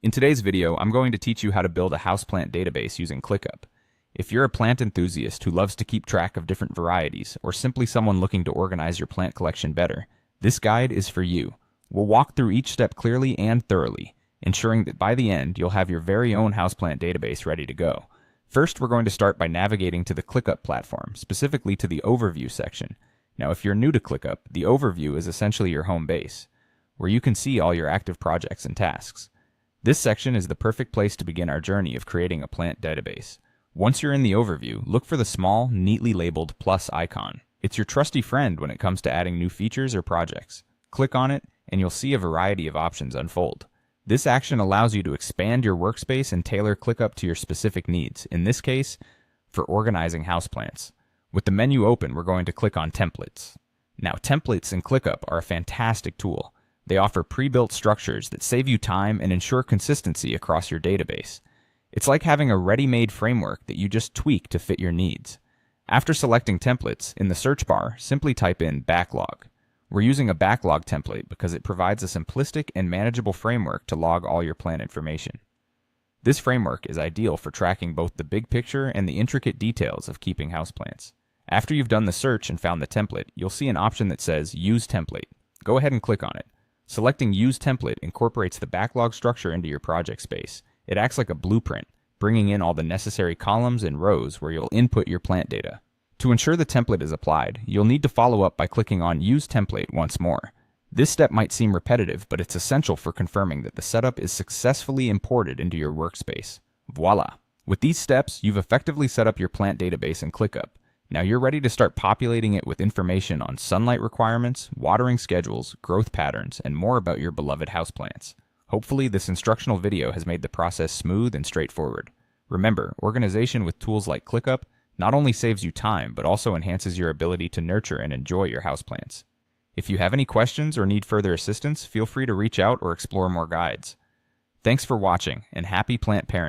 In today's video, I'm going to teach you how to build a houseplant database using ClickUp. If you're a plant enthusiast who loves to keep track of different varieties, or simply someone looking to organize your plant collection better, this guide is for you. We'll walk through each step clearly and thoroughly, ensuring that by the end, you'll have your very own houseplant database ready to go. First, we're going to start by navigating to the ClickUp platform, specifically to the Overview section. Now, if you're new to ClickUp, the Overview is essentially your home base, where you can see all your active projects and tasks. This section is the perfect place to begin our journey of creating a plant database. Once you're in the overview, look for the small, neatly labeled plus icon. It's your trusty friend when it comes to adding new features or projects. Click on it, and you'll see a variety of options unfold. This action allows you to expand your workspace and tailor ClickUp to your specific needs, in this case, for organizing houseplants. With the menu open, we're going to click on Templates. Now, templates in ClickUp are a fantastic tool. They offer pre-built structures that save you time and ensure consistency across your database. It's like having a ready-made framework that you just tweak to fit your needs. After selecting templates, in the search bar, simply type in backlog. We're using a backlog template because it provides a simplistic and manageable framework to log all your plant information. This framework is ideal for tracking both the big picture and the intricate details of keeping houseplants. After you've done the search and found the template, you'll see an option that says Use Template. Go ahead and click on it. Selecting Use Template incorporates the backlog structure into your project space. It acts like a blueprint, bringing in all the necessary columns and rows where you'll input your plant data. To ensure the template is applied, you'll need to follow up by clicking on Use Template once more. This step might seem repetitive, but it's essential for confirming that the setup is successfully imported into your workspace. Voila! With these steps, you've effectively set up your plant database in ClickUp. Now you're ready to start populating it with information on sunlight requirements, watering schedules, growth patterns, and more about your beloved houseplants. Hopefully, this instructional video has made the process smooth and straightforward. Remember, organization with tools like ClickUp not only saves you time, but also enhances your ability to nurture and enjoy your houseplants. If you have any questions or need further assistance, feel free to reach out or explore more guides. Thanks for watching, and happy plant parenting.